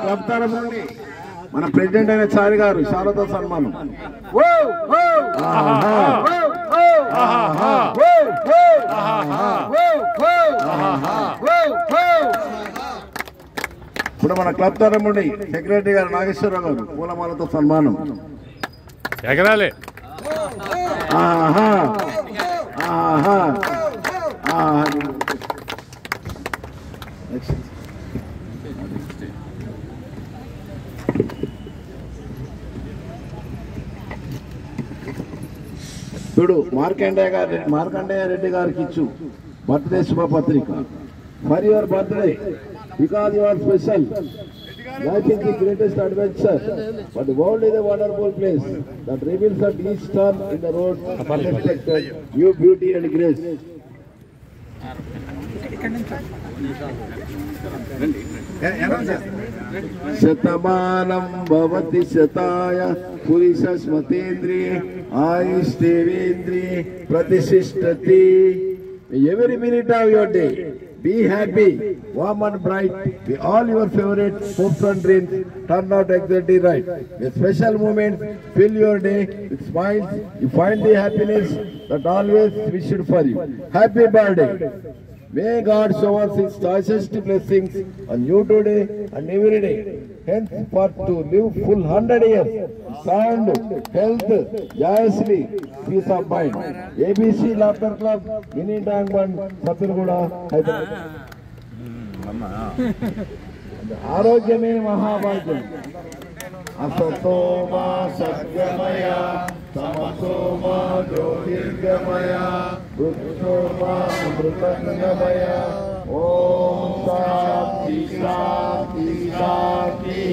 Club తరఫు నుండి మన ప్రెసిడెంట్ అయిన చారి గారు శారద సన్మానం. ఇప్పుడు మన క్లబ్ తరఫు నుండి సెక్రటరీ గారు నాగేశ్వరరావు గారు పూలమాలతో సన్మానం. ఎగరాలి. చూడు మార్కండేయ రెడ్డి గారికి ఇచ్చు బర్త్డే శుభపత్రిక. For your birthday, because you are special. Life is the greatest adventure, but the world is a wonderful place that reveals at each turn in the road unexpected new beauty and grace. Shatamanam Bhavati శతాయ పురుష స్మతేంద్రియ ఆయుష్ేంద్రియ ప్రతిష్ఠతి. Every minute of your day, be happy, warm and bright. With all your favorite hopes and dreams turn out exactly right. A special moment fill your day with smiles. You find the happiness that always wished for you. Happy birthday. May God shower His choicest blessings on you today and every day. Henceforth to live full 100 years, sound, health, joyously, peace of mind. ABC Laughter Club, Mini Tank Band, Sathurguda, Hyderabad. ఆరోగ్యమే మహాభాగ్యం. అసతోమా సత్యమయ సమసోమా జ్యోతిర్గమయ వృక్షోమా అమృతంగమయ. ఓం శాంతి శాంతి శాంతి.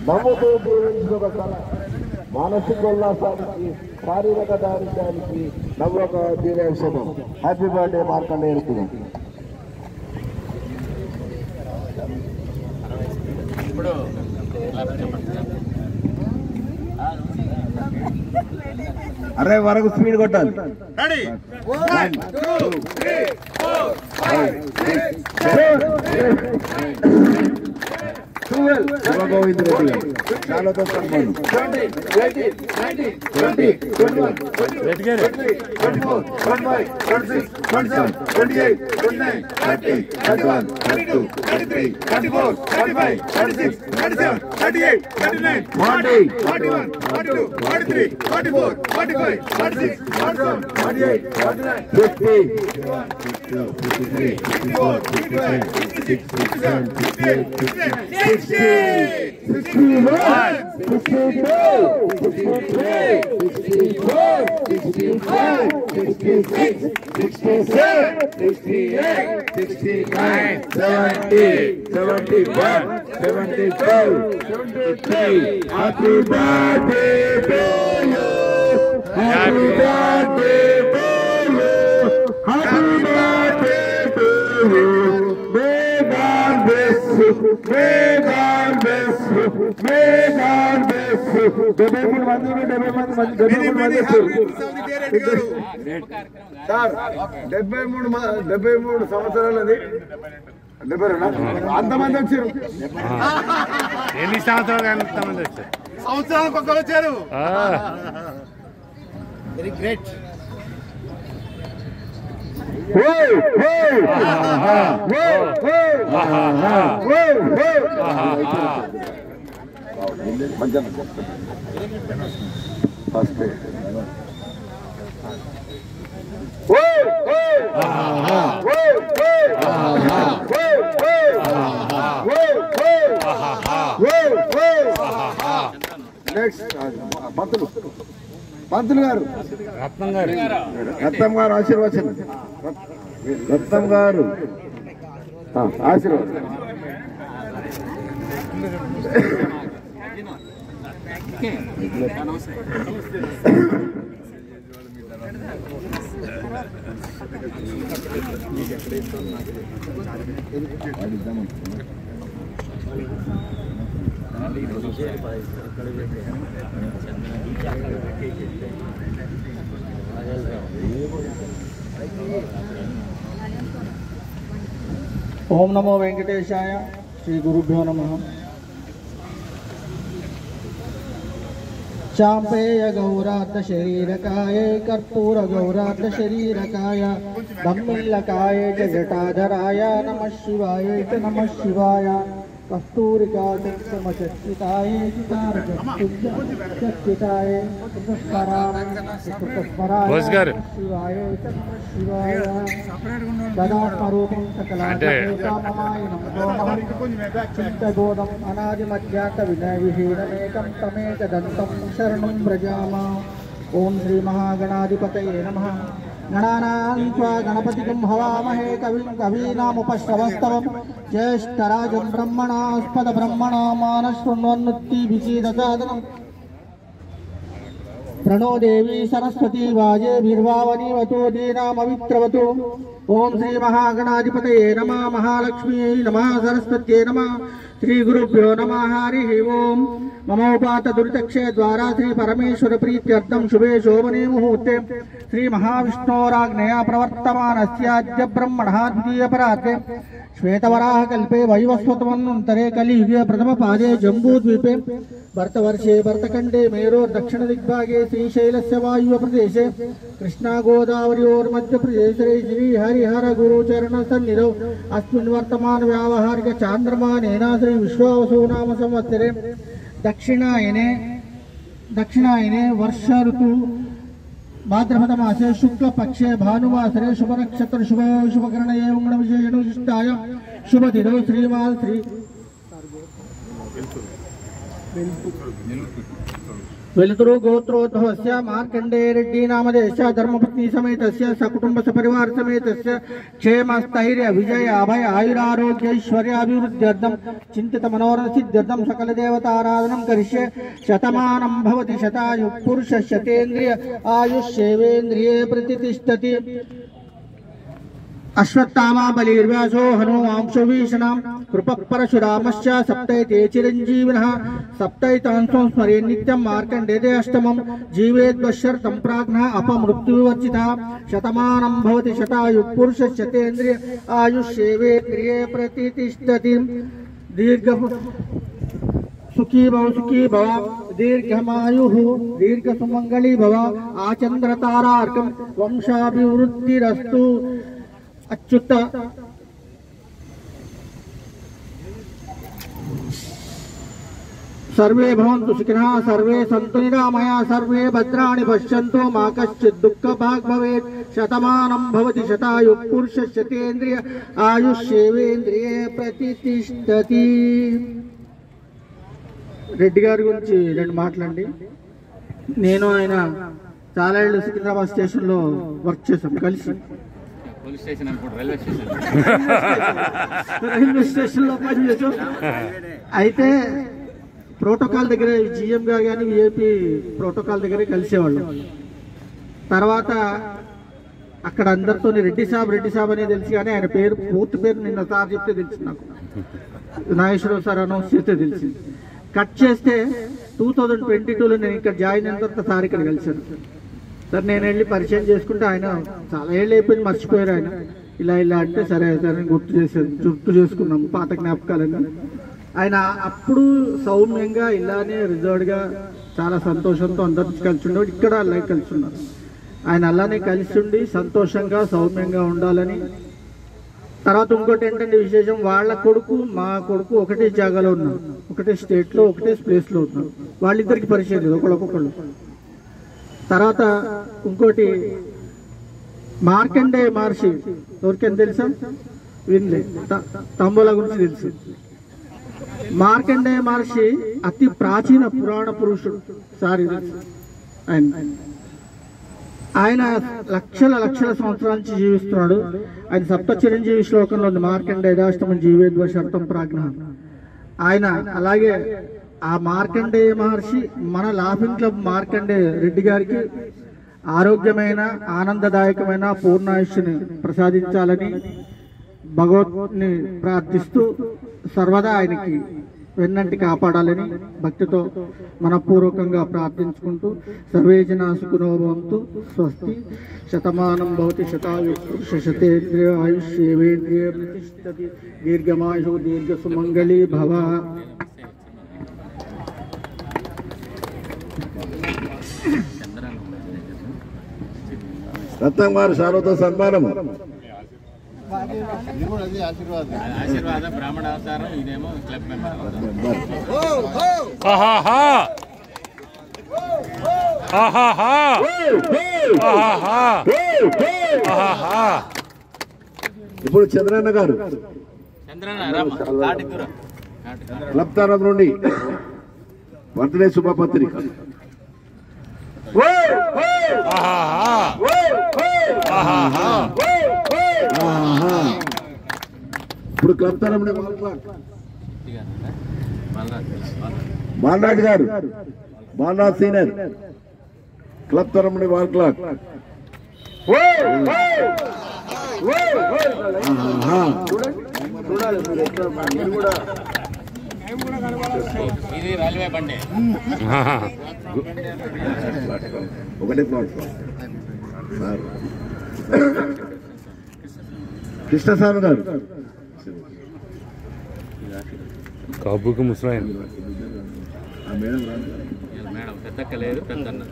నవ్వుతూ జీవించిన కళ మానసిక ఉల్లాసానికి, శారీరక దారిద్ర్యానికి నవ్వు ఒక దివ్యౌషధం. Happy birthday Markandeya Reddy. అరే వరకు స్పీడ్ కొట్టాలి. గోవింద్ రెడ్డి గారు చాలా సన్మానం. 20, 20, 20, 20, 21, 22, 23, 24, 25, 26, 27, 28, 29, 30, 31, 32, 33, 34, 35, 36, 37, 38, 39, 40, 41, 42, 43, 44, 45, 46, 47, 48, 49, 50, 51, 52, 53, 54, 55, 56, 57, 58, 59, 60, 61, 62, 63, 64, 65, 66, 67, 68, 69, 70, 71, 72, 73. Happy birthday to you. Happy birthday to you. Happy birthday to you. May God bless you. May God bless you. May God bless you. 73 మంది సార్ 73 సంవత్సరాలది. 72 అంతమంది వచ్చారు. ఎన్ని సంవత్సరాలు అంతమంది వచ్చారు? సంవత్సరానికి ఒక్కరు వచ్చారు. Very great. నెక్స్ట్ పంతులు పంతులు గారు రత్నం గారు రత్నం గారు ఆశీర్వచనం. రత్నం గారు ఆశీర్వచనం. ఓం నమో వెంకటేశాయ. శ్రీ గురుభ్యో నమః. చాంపేయ గౌరార్ధ శరీరకాయ కర్పూర గౌరార్ధ శరీరకాయ దమ్మిల్లకాయ జటాధరాయ నమః శివాయ నమః శివాయ. కస్తూరికా చక్షమచక్షితాయ చక్షితాయ బోస్ గారు శివాయ నమః శివాయ. గదాస్వరూపం సకలాగోదం అనాదిమధ్యాక వినయ విహీనమేకం తమేకదంతం శరణం వ్రజామ. ఓం శ్రీ మహాగణాధిపతయే నమః. గణానాం త్వా గణపతిం హవామహే కవిం కవీనాముపశ్రవస్తవం జ్యేష్ఠరాజం బ్రహ్మణాస్పద బ్రహ్మణామానశృణ్వన్నోత్తిభిషీదసాదనం. ప్రణో దేవి సరస్వతి వాజేభిర్వావనీవతు దీనామవిత్రవతు. ఓం శ్రీ మహాగణాధిపతయే నమః. మహాలక్ష్మ్యై నమః. సరస్వత్యై నమః. శ్రీ గురుభ్యో నమః. హరి ఓం. మమోపాత దురితక్షయ ద్వారా శ్రీ పరమేశ్వర ప్రీత్యర్థం శుభే శోభనే ముహూర్తే శ్రీ మహావిష్ణోరాజ్ఞయా ప్రవర్తమానస్యాద్య బ్రహ్మణః ద్వితీయపరార్ధే శ్వేతవరాహ కల్పే వైవస్వతమన్వంతరే కలియుగే ప్రథమ పాదే జంబూద్వీపే భరతవర్షే భరతఖండే మేరోర్ దక్షిణ దిగ్భాగే శ్రీశైలస్య వాయువ్య ప్రదేశే కృష్ణా గోదావరియోర్మధ్యప్రదేశే శ్రీ హరిహర గురుచరణ సన్నిధౌ అస్మిన్ వర్తమాన వ్యావహారిక చాంద్రమానేన శ్రీ విశ్వావసు నామ సంవత్సరే దక్షిణాయనే వర్ష ఋతు భాద్రపద మాసే శుక్ల పక్షే భానువాసరే శుభ నక్షత్ర శుభ శుభకరణయే మంగళ విశేషణ విశిష్టాయ శుభ దినో శ్రీమాన్ శ్రీ వెలుతురు గోత్రోద్భవస్య మార్కండేయ రెడ్డి నామదేశ ధర్మపత్ని సమేతస్య సకుటుంబ సపరివార సమేతస్య క్షేమ స్థైర్య విజయ అభయ ఆయురారోగ్యైశ్వర్యాభివృద్ధ్యర్థం చింతిత మనోరథ సిద్ధ్యర్థం సకల దేవతారాధనం కరిష్యే. శతమానం భవతి శతాయు పురుష శతేంద్రియ ఆయుష్యేవేంద్రియే ప్రతిష్టతి. అశ్వత్థామా బలిర్వ్యాసో హనుమాంశో వీషణాం కృప పరశురామశ్చ సప్తైతే చిరంజీవినః. సప్తైతాంశం స్మరే నిత్యం మార్కండేయ అష్టమం జీవేద్వశర్తం ప్రాజ్ఞః అపమృత్యువర్జితః. శతమానం భవతి శతాయు పురుష శతేంద్రియ ఆయుష్యేవేంద్రియే ప్రతిష్టతి. సుఖీ భవ దీర్ఘమాయుః దీర్ఘ సుమంగళీ భవ. ఆచంద్రతారార్కం వంశాభివృద్ధిరస్తు. అచ్యుత सर्वे भवन्तु सुखिनः सर्वे सन्तु निरामया सर्वे भद्राणि पश्यन्तु मा कश्चित् दुःखभाग् भवेत्. शतमानं भवति शतायुः पुरुषः शतेन्द्रिय आयुष्येवेन्द्रिये प्रतिष्ठति. రెడ్డి గారి గురించి రెండు మాటలండి. నేను ఆయన చాలా ఏళ్ళు సికింద్రాబాద్ స్టేషన్లో వర్క్ చేశాం కలిసి. రైల్వే స్టేషన్లో పనిచేసాం. అయితే ప్రోటోకాల్ దగ్గర జిఎం గారు కానీ విఐపి ప్రోటోకాల్ దగ్గరే కలిసేవాళ్ళు. తర్వాత అక్కడ అందరితో రెడ్డి సాబ్ అనేది తెలిసి కానీ ఆయన పేరు పూర్తి పేరు నిన్న సార్ చెప్తే తెలిసింది నాకు. నాగేశ్వరరావు సార్ అనౌన్స్ చేస్తే తెలిసింది. కట్ చేస్తే 2022లో నేను ఇక్కడ జాయిన్ అయిన తర్వాత సార్ ఇక్కడ కలిశాను. సార్ నేను వెళ్ళి పరిచయం చేసుకుంటే ఆయన చాలా ఏళ్ళు అయిపోయింది మర్చిపోయారు. ఆయన ఇలా అంటే సరే సార్ గుర్తు చేసుకున్నాము పాత జ్ఞాపకాలన్నీ. ఆయన అప్పుడు సౌమ్యంగా ఇలానే రిజర్వ్డ్గా చాలా సంతోషంతో అందరితో కలిసి ఉండేవాడు. ఇక్కడ అలాగే కలిసి ఉన్నారు. ఆయన అలానే కలిసి ఉండి సంతోషంగా సౌమ్యంగా ఉండాలని. తర్వాత ఇంకోటి ఏంటంటే విశేషం, వాళ్ళ కొడుకు మా కొడుకు ఒకటే జాగాలో ఉన్నారు, ఒకటే స్టేట్లో ఒకటే ప్లేస్లో ఉన్నారు. వాళ్ళిద్దరికి పరిచయం లేదు ఒకళ్ళొకళ్ళు. తర్వాత ఇంకోటి మార్కండేయ మహర్షి ఎవరికైనా తెలుసా? వినలే. తంబోలా గురించి తెలుసు. మార్కండేయ మహర్షి అతి ప్రాచీన పురాణ పురుషుడు. సారీ ఆయన ఆయన లక్షల సంవత్సరాల నుంచి జీవిస్తున్నాడు. ఆయన సప్త చిరంజీవి శ్లోకంలో ఉంది, మార్కండేయాష్టమం జీవేద్వ శర్తం ప్రాజ్ఞ. ఆయన అలాగే ఆ మార్కండేయ మహర్షి మన లాఫింగ్ క్లబ్ మార్కండే రెడ్డి గారికి ఆరోగ్యమైన ఆనందదాయకమైన పూర్ణాయుష్ని ప్రసాదించాలని భగవత్ని ప్రార్థిస్తూ సర్వదా ఆయనకి వెన్నంటి కాపాడాలని భక్తితో మనపూర్వకంగా ప్రార్థించుకుంటూ సర్వే జనా సుఖినో భవంతు. స్వస్తి. శతమానం భవతి శతాయు శతేంద్రియ ఆయుష్యేవేంద్రియ ప్రతిష్టతి దీర్ఘమాయు దీర్ఘ సుమంగళీ భవ. రత్నం గారు శాలువాతో సన్మానం. ఆశీర్వాద బ్రాహ్మణ అవతారం, ఇదేమో క్లబ్ మెంబర్. ఇప్పుడు చంద్రన్న గారు క్లబ్ తరఫు నుండి బర్త్డే శుభపత్రిక. ఇప్పుడు క్లబ్ తరఫు నుండి బాలరాజ్ గారు, బాలరాజ్ సీనియర్ క్లబ్ తరఫు నుండి 1 క్లాక్. ఇది రైల్వే బండి. ఒకటే ప్లాట్ఫామ్. కృష్ణస్వామి గారు కబ్బుకు ముసలాయన మేడం పెద్దక్క లేదు, పెద్దన్న.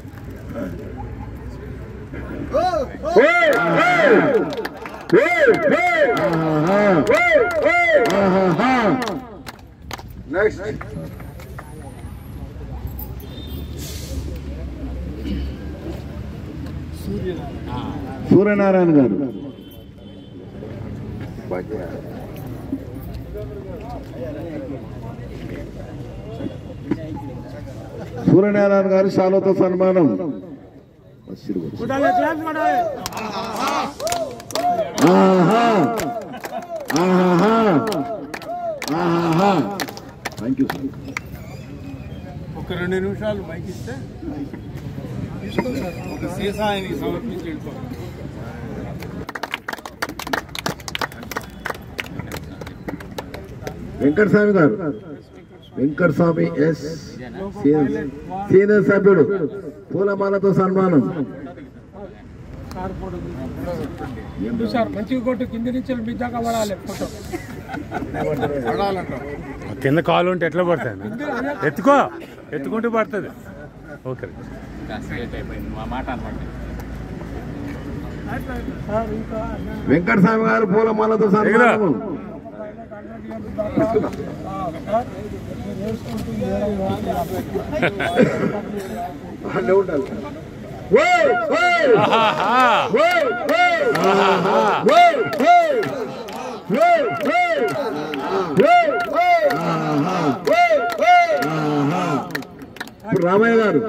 నెక్స్ట్ సూర్యనారాయణ గారు. సూర్యనారాయణ గారు శాలువాతో సన్మానం. Thank you sir. ఒక 2 నిమిషాలు మైక్ ఇస్తే ఒక సీసా ఆయనకి సమర్పించి వెళ్ళిపోతాం. వెంకటస్వామి గారు, వెంకటస్వామి ఎస్ సీనియర్ సభ్యుడు పూలమాలతో సన్మానం. మంచిగా కొట్టు, కింద నుంచి బిద్దాక పడాలి ఫోటో. కింద కాలు ఉంటే ఎట్లా పడుతుంది? ఎత్తుకుంటూ పడుతుంది. ఓకే, మా మాట అనమాట. వెంకటస్వామి గారు పూలమాలతో సన్మానం. రామయ్య గారు,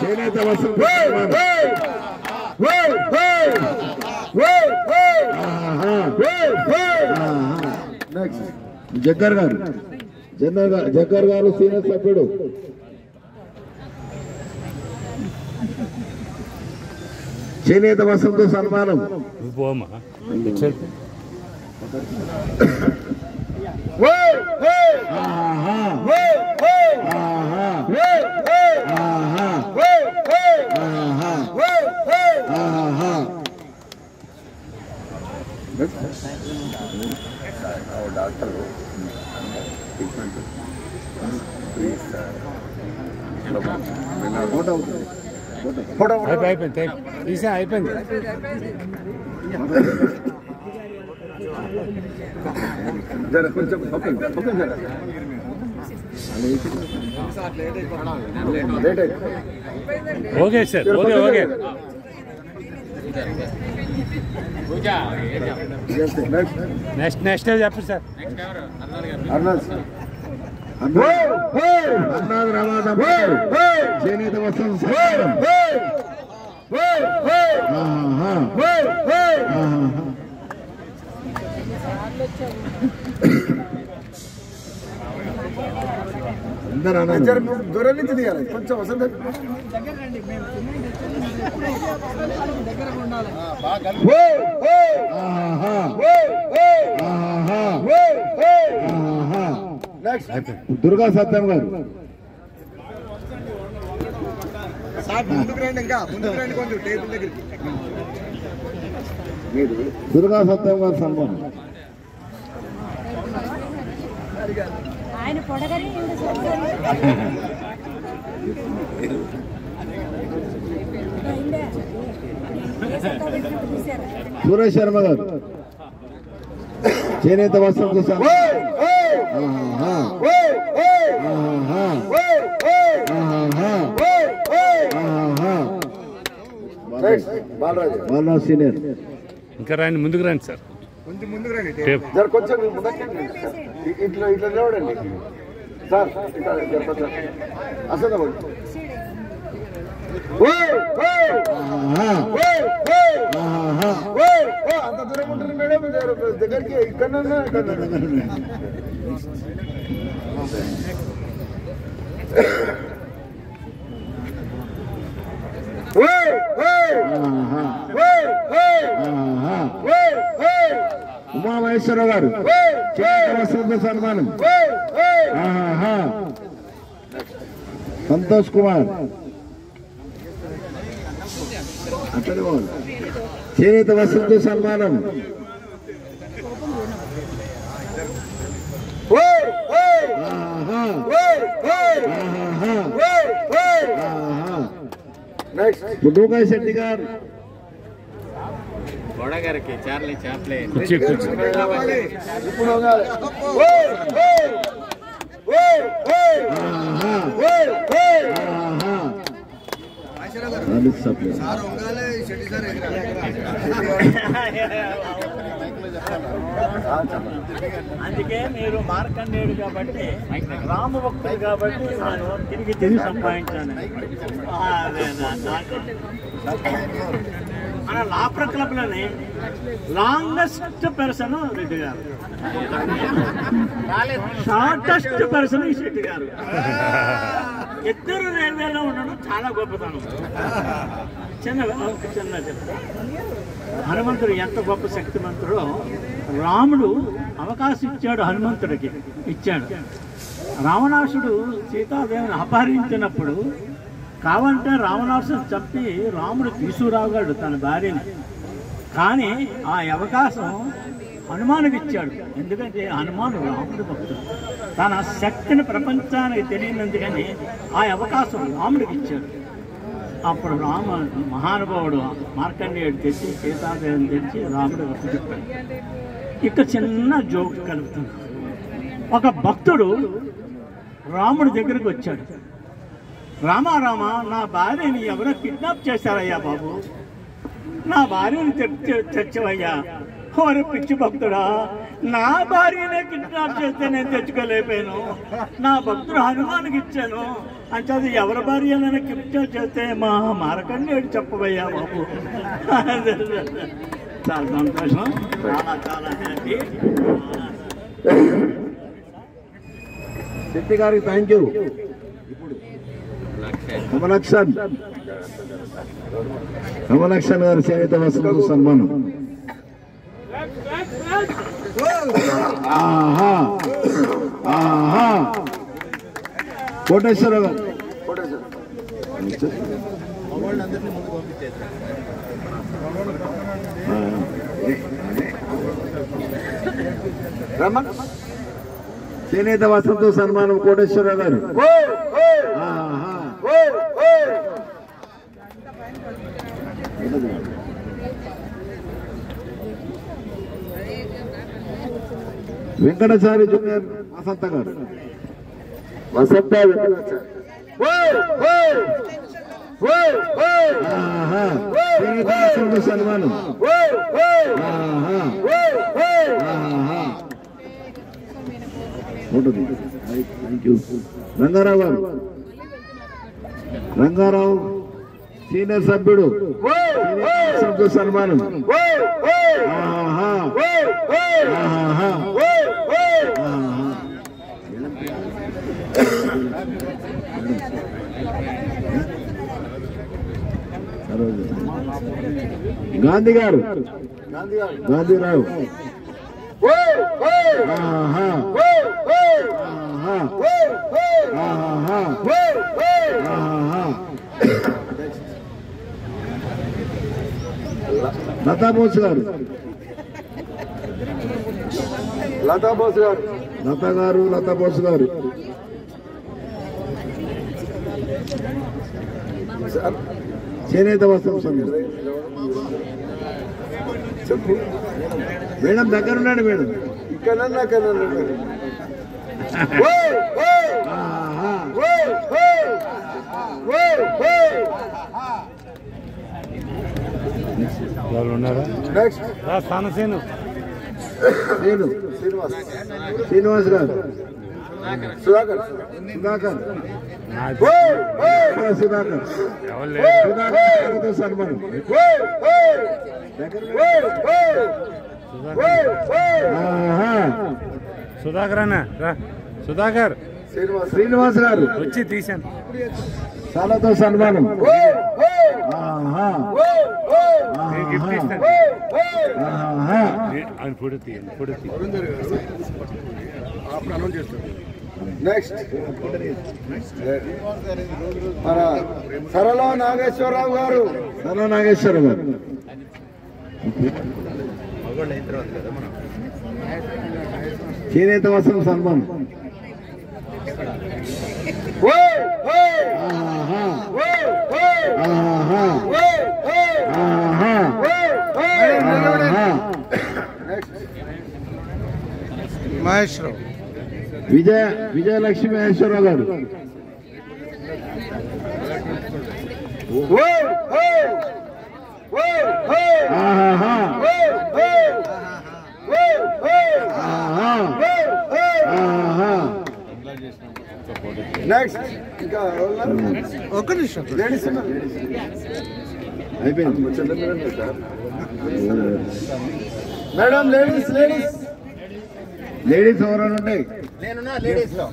చేనేత వసంత జగ్గర్ గారు, జగ్గర్ గారు సీనియర్ సభ్యుడు. చేనేత వసంత సన్మానం. పోమా అయిపోయింది, తీసే అయిపోయింది. Okay sir, okay okay. Next చెప్పండి సార్. అన్నాథ రమాదం చేనేత వస్త్రం సన్మానం. దూరం నుంచి తీయాలి కొంచెం వసంత దుర్గా సత్యం గారు ముందుకు రండి, ఇంకా ముందుకు రండి కొంచెం టేబుల్ దగ్గరికి. దుర్గా సత్యం గారు సన్మానం. ఆయన పొడగరి సురేష్ శర్మ గారు చేనేత వస్త్రం బాలరాజు సీనియర్. ఇంకా రాండి, ముందుకు రండి సార్. కొంచెం ముందుకు రండి, టేప్. కొంచెం ఇట్లా ఇట్లా చూడండి సార్. అసలు అంత దూరం ఉంటుంది మేడం, దగ్గరికి ఇక్కడ ఉమామహేశ్వరరావు గారు వసంత సన్మానం. సంతోష్ కుమార్ అతడు చేనేత వసంత సన్మానం. పుట్టుకాయ శెట్టి గారు గొడగారికి చార్లీ చాప్లే కుర్చీ కుర్చీ అందుకే మీరు మార్కండేయుడు కాబట్టి రామ భక్తులు కాబట్టి నేను తిరిగి సంపాదించాను. మన లాప్ర క్లబ్లోని లాంగెస్ట్ పర్సన్ రెడ్డి గారు, షార్టెస్ట్ పర్సన్ ఈ శెట్టి గారు. ఇద్దరు రైల్వేలో ఉండడం చాలా గొప్పతనం. చిన్న చెప్తా, హనుమంతుడు ఎంత గొప్ప శక్తిమంతుడో రాముడు అవకాశం ఇచ్చాడు, హనుమంతుడికి ఇచ్చాడు. రావణాసుడు సీతాదేవిని అపహరించినప్పుడు కావాలంటే రావణాసుడు చంపి రాముడు తీసుకురాగాడు తన భార్యని. కానీ ఆ అవకాశం హనుమానుకి ఇచ్చాడు. ఎందుకంటే హనుమాను రాముడి భక్తుడు. తన శక్తిని ప్రపంచానికి తెలియనందుకని ఆ అవకాశం రాముడికి ఇచ్చాడు. అప్పుడు రామ మహానుభావుడు మార్కండేయుడు తెచ్చి సీతాదేవిని తెచ్చి రాముడు చెప్పాడు. ఇక్కడ చిన్న జోక్ కలుగుతుంది. ఒక భక్తుడు రాముడి దగ్గరికి వచ్చాడు. రామ నా భార్యని ఎవరో కిడ్నాప్ చేశారయ్యా బాబు, నా భార్యని తెచ్చవయ్యా. ఓరే పిచ్చి భక్తుడా, నా భార్యనే కిడ్నాప్ చేస్తే నేను తెచ్చుకోలేకపోయాను, నా భక్తుడు హనుమానికి ఇచ్చాను అంటే అది ఎవరి భార్యనైనా కిడ్నాప్ చేస్తే మా మార్కండేయుడు చెప్పవయ్యా బాబు. చాలా సంతోషం, చాలా హ్యాపీ. శెట్టి గారికి థ్యాంక్ యూ. కమలక్షన్ గారు చేనేత వస్త్రం సన్మానం. కోటేశ్వరరావు గారు చేనేత వస్త్రంతో సన్మానం. కోటేశ్వరరావు గారు వెంకటాచారి జూనియర్ వసంత గారు వసంత సన్మానం. ఉంటుంది థ్యాంక్ యూ. రంగారావు గారు, రంగారావు సీనియర్ సభ్యుడు, సభ్యు సన్మానం. ఆహా ఆహా గాంధీ గారు, గాంధీరావు. ఆహా ఆహా ఆహా ఆహా. లతా బోస్ గారు, లతా బోస్ గారు, లతా గారు, లతా బోస్ గారు. చేనేత వస్త్రం సమయం. చెప్పు మేడం, దగ్గర ఉన్నాడు మేడం. ఇక్కడ వాళ్ళు ఉన్నారా? స్థానసేను శ్రీనివాస్ గారు, సుధాకర్, సుధాకర్, సుధాకర్, సుధాకర్ సన్మానం. సుధాకర్ అన్న, సుధాకర్, శ్రీనివాస్ గారు వచ్చి తీశాను. చాలాతో సన్మానం. గిఫ్ట్ ఇస్తాను. ఆయన ఫోటో తీయండి, ఫోటో తీయండి. నెక్స్ట్ మన సరళ నాగేశ్వరరావు గారు, సరళ నాగేశ్వరరావు గారు. చేనేత వస్త్రం సన్మానం. మహేశ్వరరావు, విజయలక్ష్మి మహేశ్వరరావు గారు. నెక్స్ట్ ఇంకా ఒక్క నిమిషం. అయిపోయింది మేడం. లేడీస్ లేడీస్ లేడీస్ ఎవరైనా ఉంటాయి? నేనున్నా లేడీస్ లో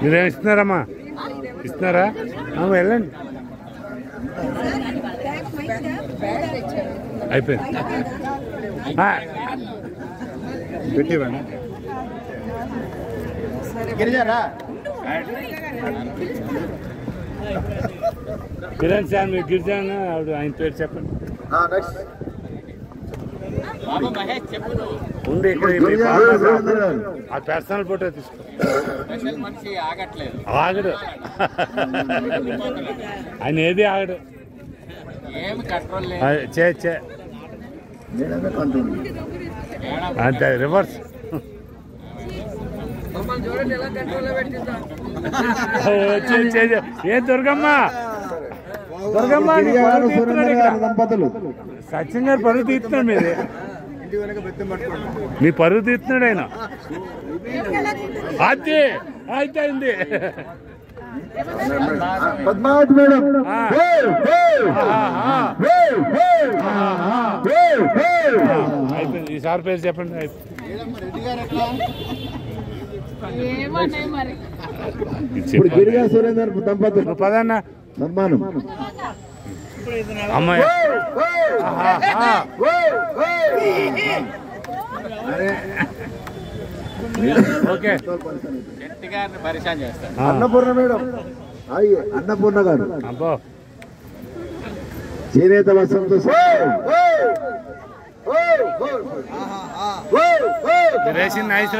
మీరేం ఇస్తున్నారమ్మా? ఇస్తున్నారా? వెళ్ళండి. అయిపోయింది. పెట్టివ్వండి. గిరిజారా కిరణ్ సార్, మీరు గిరిజన ఆవిడ, ఆయన పేరు చెప్పండి. బాబా మహేష్ చెప్పు నువ్వు. ఉంది ఇక్కడ. ఆ పర్సనల్ ఫోటో తీసుకో. స్పెషల్ మనిషి ఆగట్లేదు, ఆగడు ఆయన, ఏది ఆగడు. ఏమి కంట్రోల్ లేదు. చే అంతే, రివర్స్. ఏ దుర్గమ్మ, దుర్గమ్మ దంపతులు సత్యం గారు పరుగు తీస్తున్నాడు. మీది మీ పరుగు తీస్తున్నాడు ఆయన. అది అయితే అయింది. పద్మావతి మేడం. అయిపోయింది. ఈసారి పేరు చెప్పండి. ఇప్పుడు గిరిగా సురేందర్ దంపతులు పదన్న సన్మానం. అమ్మాయి ఓకే. శెట్టి గారిని పరిచయం చేస్తాను. అన్నపూర్ణ మేడం, అన్నపూర్ణ గారు. అబ్బో, చేనేత వస్త్రంతో రేషన్ నైస్.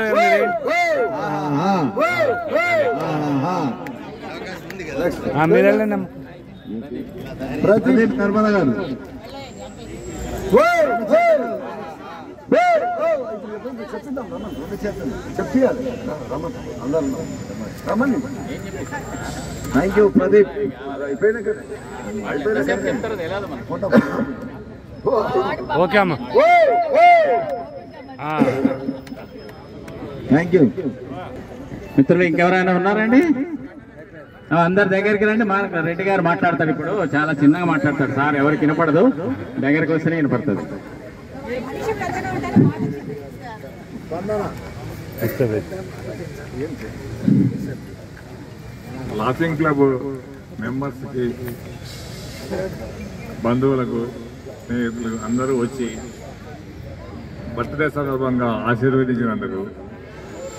మీరు వెళ్ళండి. ప్రదీప్ నర్మద గారు. చెప్పాలి అందరూ రమ్మని. Thank you Pradeep. అయిపోయినా కదా ఓకే అమ్మా. Thank you. మిత్రులు ఇంకెవరైనా ఉన్నారండి? అందరి దగ్గరికి రండి. మా రెడ్డి గారు మాట్లాడతాడు. ఇప్పుడు చాలా చిన్నగా మాట్లాడతాడు సార్, ఎవరికి వినపడదు, దగ్గరికి వస్తేనే వినపడుతుంది. లాఫింగ్ క్లబ్ మెంబర్స్కి, బంధువులకు, స్నేహితులు అందరూ వచ్చి బర్త్డే సందర్భంగా ఆశీర్వదించినందుకు,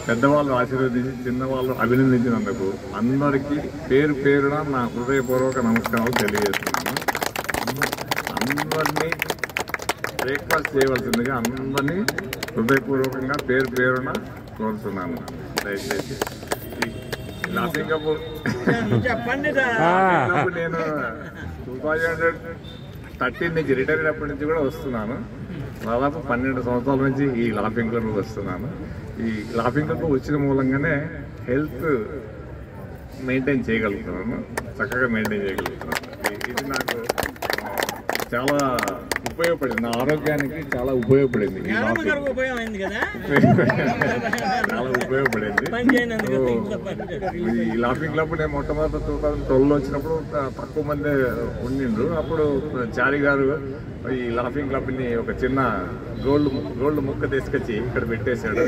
పెద్దవాళ్ళు ఆశీర్వదించి చిన్నవాళ్ళు అభినందించినందుకు అందరికీ పేరు పేరున నా హృదయపూర్వక నమస్కారాలు తెలియజేస్తున్నాను. అందరినీ బ్రేక్ఫాస్ట్ చేయవలసిందిగా అందరినీ హృదయపూర్వకంగా పేరు పేరున కోరుతున్నాను. దయచేసి లాఫింగ్ క్లబ్ నేను 2013 నుంచి రిటైర్ అయినప్పటి నుంచి కూడా వస్తున్నాను. దాదాపు 12 సంవత్సరాల నుంచి ఈ లాఫింగ్ క్లబ్ వస్తున్నాను. ఈ లాఫింగ్ క్లబ్ వచ్చిన మూలంగానే హెల్త్ మెయింటైన్ చేయగలుగుతున్నాను, చక్కగా మెయింటైన్ చేయగలుగుతున్నాను. ఇది నాకు చాలా ఉపయోగపడింది, నా ఆరోగ్యానికి చాలా ఉపయోగపడింది. చాలా ఉపయోగపడింది ఈ లాఫింగ్ క్లబ్. నేను మొట్టమొదటి 2012లో వచ్చినప్పుడు తక్కువ మంది ఉండిండ్రు. అప్పుడు చారి గారు ఈ లాఫింగ్ క్లబ్ ని ఒక చిన్న గోల్డ్ ముక్క తీసుకొచ్చి ఇక్కడ పెట్టేశాడు.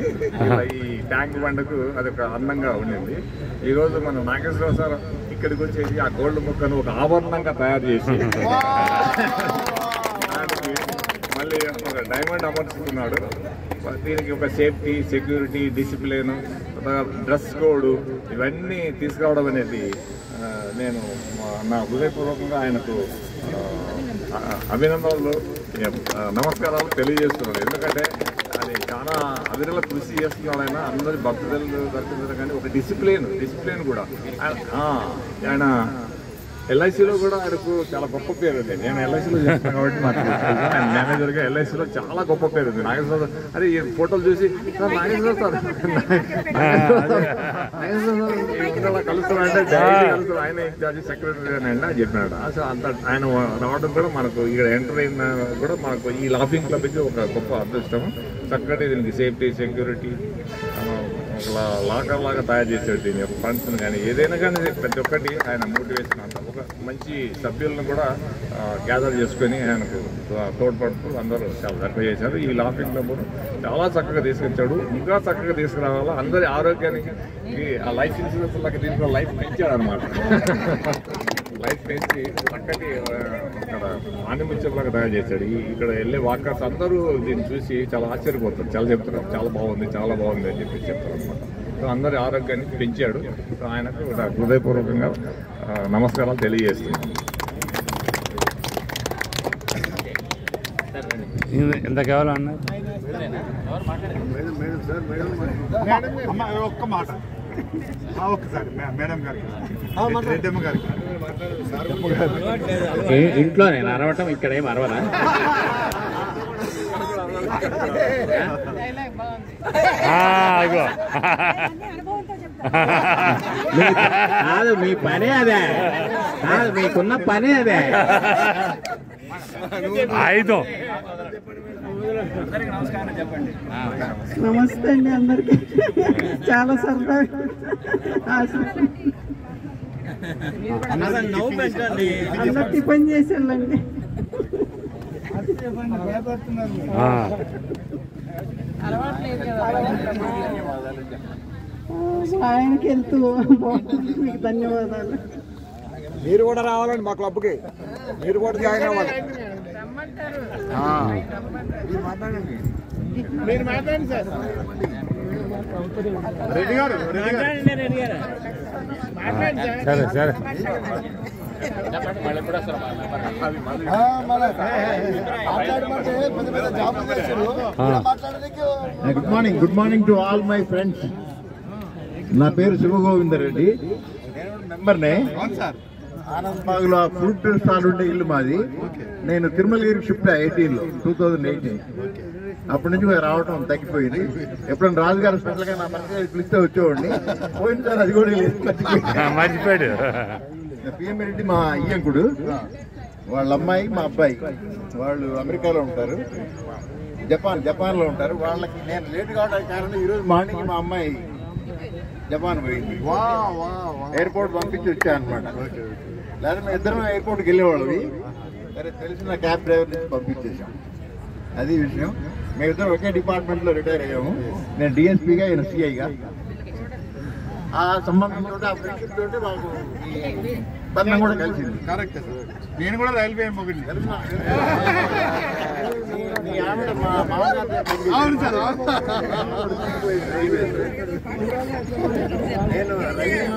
ఈ ట్యాంక్ బండకు అది ఒక అందంగా ఉండింది. ఈ రోజు మన నాగేశ్వరరావు సార్ ఇక్కడికి వచ్చేసి ఆ గోల్డ్ ముక్కను ఒక ఆభరణంగా తయారు చేసి మళ్ళీ ఒక డైమండ్ అమర్చుకున్నాడు. దీనికి ఒక safety, security, discipline, dress code ఇవన్నీ తీసుకురావడం అనేది నేను నా హృదయపూర్వకంగా ఆయనకు అభినందనలు, నమస్కారాలు తెలియజేస్తున్నాను. ఎందుకంటే అది చాలా అవిరల కృషి చేస్తున్నాడు ఆయన. అందరి భక్తులు దర్శించడం కానీ ఒక డిసిప్లిన్ కూడా ఆయన ఎల్ఐసిలో కూడా ఆయనకు చాలా గొప్ప పేరు ఉంది. నేను ఎల్ఐసిలో చేస్తాను కాబట్టి ఆయన మేనేజర్గా ఎల్ఐసిలో చాలా గొప్ప పేరు ఉంది. నాగేశ్వర అదే ఈ ఫోటోలు చూసి నాగేశ్వర సార్ కలుస్తారంటే డైలీ కలుస్తారు, ఆయన ఇన్ఛార్జి సెక్రటరీ అని చెప్పినాడు. అంత ఆయన రావడం కూడా మనకు ఇక్కడ ఎంటర్ అయిన కూడా మనకు ఈ లాఫింగ్ క్లబ్కి ఒక గొప్ప అదృష్టం. చక్కటి దీనికి సేఫ్టీ, సెక్యూరిటీ, ఒక లాకర్ లాగా తయారు చేసాడు. దీని యొక్క ఫండ్స్ని కానీ ఏదైనా కానీ ప్రతి ఒక్కటి ఆయన మోటివేషన్ అంతా ఒక మంచి సభ్యులను కూడా గ్యాదర్ చేసుకొని ఆయనకు తోడ్పడుతూ అందరూ చాలా చక్కగా చేశారు. ఈ లాఫింగ్ క్లబ్ చాలా చక్కగా తీసుకొచ్చాడు. ఇంకా చక్కగా తీసుకురావాలా అందరి ఆరోగ్యానికి. ఆ లైఫ్ ఇన్సూరెన్స్ లాగా దీంట్లో లైఫ్ పెంచాడు అనమాట. లైఫ్ పెంచి చక్కటి ఇక్కడ ఆనిముత్యంలాగా తయారు చేశాడు. ఇక్కడ వెళ్ళే వాకర్స్ అందరూ దీన్ని చూసి చాలా ఆశ్చర్యపోతారు, చాలా చెప్తున్నారు చాలా బాగుంది అని చెప్పి చెప్తారు అనమాట. సో అందరి ఆరోగ్యాన్ని పెంచాడు. సో ఆయనకు హృదయపూర్వకంగా నమస్కారాలు తెలియజేస్తున్నాను. ఎంత కావాలన్నా ఒక్క మాట ఒక్కసారి మేడం గారికి, రెడ్డమ్మ గారికి. ఇంట్లో నేను అరవటం, ఇక్కడ ఏం అరవనా? కాదు మీ పనే అదే, కాదు మీకున్న పనే అదే. 5 నమస్తే అండి అందరికి. చాలా సరదా అందరు టిఫిన్ చేసేళ్ళండి. ఆయనకి వెళ్తూ మీకు ధన్యవాదాలు. మీరు కూడా రావాలండి మా క్లబ్కి, మీరు కూడా జాయిన్ అవ్వాలి. మీరు మాట్లాడండి సార్. రెడ్డి గారు సరే సరే good morning to all my friends. నా పేరు శివగోవిందరెడ్డి, మెంబర్నే. ఆనందబాగ్ లో ఫ్రూట్ స్టాల్ ఉండే ఇల్లు మాది. నేను తిరుమలగిరికి షిఫ్ట్ 2018. అప్పటి నుంచి రావటం తగ్గిపోయింది. ఎప్పుడైనా రాజుగారు స్పెషల్ గా నా మనకి పిలిస్తే వచ్చేవాడిని. పోయినసారి అది కూడా లేదు, మర్చిపోయాడు. పిఎం రెడ్డి మా అయ్యంకుడు, వాళ్ళ అమ్మాయి మా అబ్బాయి వాళ్ళు అమెరికాలో ఉంటారు, జపాన్ లో ఉంటారు. వాళ్ళకి నేను లేట్ కావడానికి కారణం ఈరోజు మార్నింగ్ మా అమ్మాయి జపాన్ పోయింది, ఎయిర్పోర్ట్ పంపించి వచ్చా అనమాట. లేదా మేము ఇద్దరం ఎయిర్పోర్ట్కి వెళ్ళేవాళ్ళవి. సరే తెలిసిన క్యాబ్ డ్రైవర్ నుంచి పంపించేసాం. అది విషయం. మేమిద్దరం ఒకే డిపార్ట్మెంట్లో రిటైర్ అయ్యాము. నేను డిఎస్పీగా, ఆయన సిఐగా. ఆ సంబంధంతో ఆ ఫ్రెండ్షిప్ తోటి మాకు ఈ బంధం కూడా కలిసింది. కరెక్ట్. నేను కూడా రైల్వే మొగిలి ఆవిడ మా మామగారు నేను రైల్వే